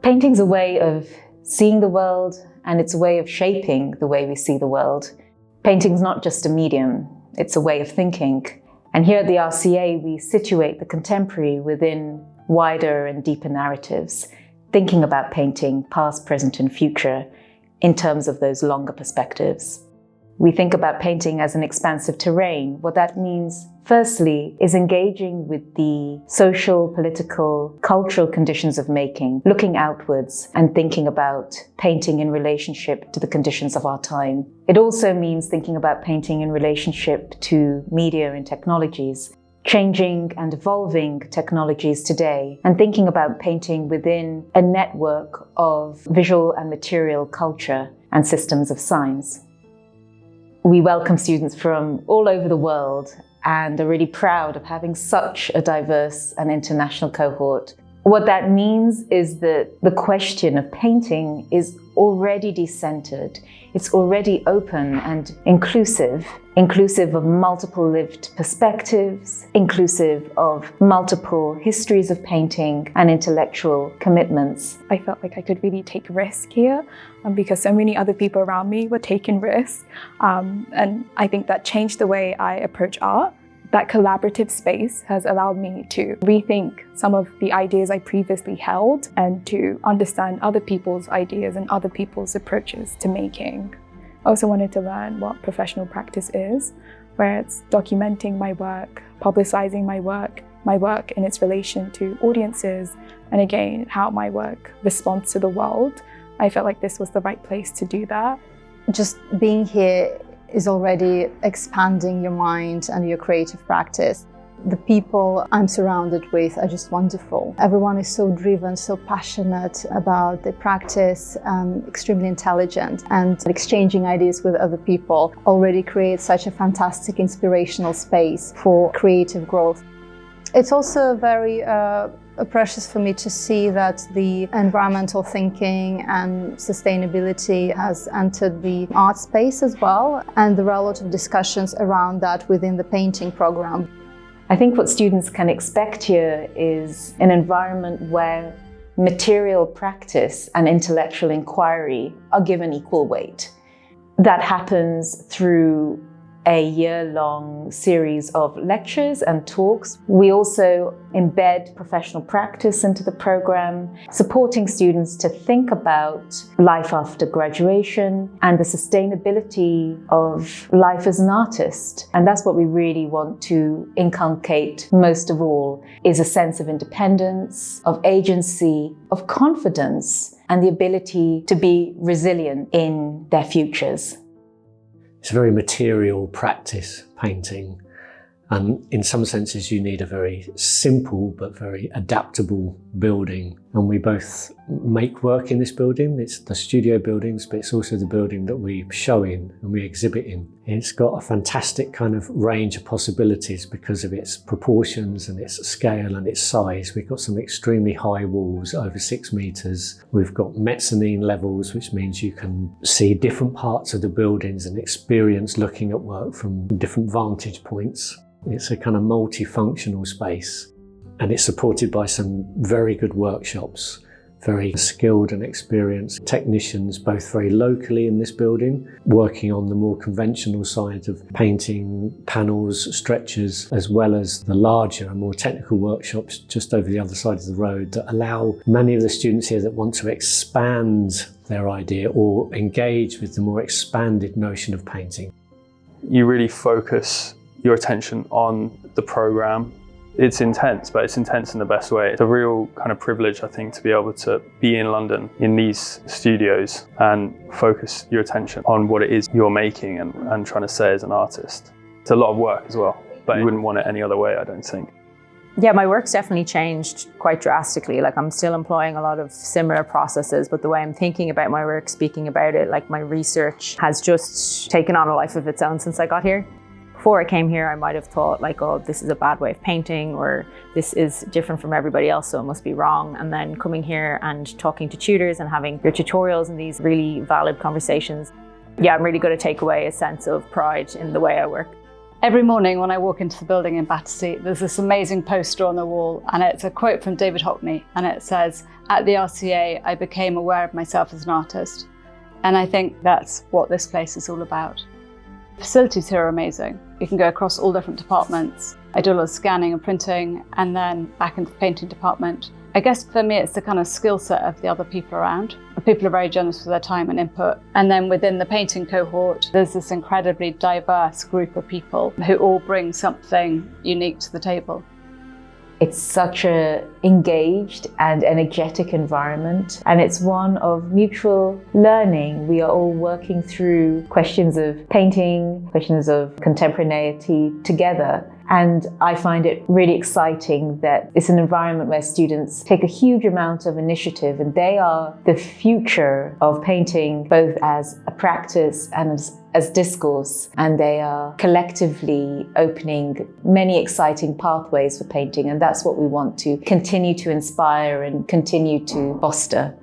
Painting's a way of seeing the world, and it's a way of shaping the way we see the world. Painting's not just a medium, it's a way of thinking. And here at the RCA, we situate the contemporary within wider and deeper narratives, thinking about painting, past, present, and future, in terms of those longer perspectives. We think about painting as an expansive terrain. What that means, firstly, is engaging with the social, political, cultural conditions of making, looking outwards and thinking about painting in relationship to the conditions of our time. It also means thinking about painting in relationship to media and technologies, changing and evolving technologies today, and thinking about painting within a network of visual and material culture and systems of science. We welcome students from all over the world and are really proud of having such a diverse and international cohort. What that means is that the question of painting is already decentered. It's already open and inclusive of multiple lived perspectives, inclusive of multiple histories of painting and intellectual commitments. I felt like I could really take risk here because so many other people around me were taking risks. And I think that changed the way I approach art. That collaborative space has allowed me to rethink some of the ideas I previously held and to understand other people's ideas and other people's approaches to making. I also wanted to learn what professional practice is, where it's documenting my work, publicizing my work in its relation to audiences, and again, how my work responds to the world. I felt like this was the right place to do that. Just being here is already expanding your mind and your creative practice. The people I'm surrounded with are just wonderful. Everyone is so driven, so passionate about their practice, extremely intelligent, and exchanging ideas with other people already creates such a fantastic inspirational space for creative growth. It's also very precious for me to see that the environmental thinking and sustainability has entered the art space as well, and there are a lot of discussions around that within the painting program. I think what students can expect here is an environment where material practice and intellectual inquiry are given equal weight. That happens through a year-long series of lectures and talks. We also embed professional practice into the program, supporting students to think about life after graduation and the sustainability of life as an artist. And that's what we really want to inculcate most of all, is a sense of independence, of agency, of confidence, and the ability to be resilient in their futures. It's a very material practice, painting, and in some senses you need a very simple but very adaptable building. And we both make work in this building. It's the studio buildings, but it's also the building that we show in and we exhibit in. It's got a fantastic kind of range of possibilities because of its proportions and its scale and its size. We've got some extremely high walls, over 6 meters. We've got mezzanine levels, which means you can see different parts of the buildings and experience looking at work from different vantage points. It's a kind of multifunctional space, and it's supported by some very good workshops, very skilled and experienced technicians, both very locally in this building, working on the more conventional side of painting, panels, stretchers, as well as the larger and more technical workshops just over the other side of the road that allow many of the students here that want to expand their idea or engage with the more expanded notion of painting. You really focus your attention on the program. It's intense, but it's intense in the best way. It's a real kind of privilege, I think, to be able to be in London in these studios and focus your attention on what it is you're making and trying to say as an artist. It's a lot of work as well, but you wouldn't want it any other way, I don't think. Yeah, my work's definitely changed quite drastically. Like, I'm still employing a lot of similar processes, but the way I'm thinking about my work, speaking about it, like my research has just taken on a life of its own since I got here. Before I came here, I might have thought like, oh, this is a bad way of painting, or this is different from everybody else, so it must be wrong. And then coming here and talking to tutors and having your tutorials and these really valid conversations, yeah, I'm really going to take away a sense of pride in the way I work. Every morning when I walk into the building in Battersea, there's this amazing poster on the wall, and it's a quote from David Hockney, and it says, "At the RCA, I became aware of myself as an artist." And I think that's what this place is all about. Facilities here are amazing. You can go across all different departments. I do a lot of scanning and printing, and then back into the painting department. I guess for me, it's the kind of skill set of the other people around. People are very generous with their time and input. And then within the painting cohort, there's this incredibly diverse group of people who all bring something unique to the table. It's such an engaged and energetic environment, and it's one of mutual learning. We are all working through questions of painting, questions of contemporaneity together. And I find it really exciting that it's an environment where students take a huge amount of initiative, and they are the future of painting, both as a practice and as discourse. And they are collectively opening many exciting pathways for painting. And that's what we want to continue to inspire and continue to foster.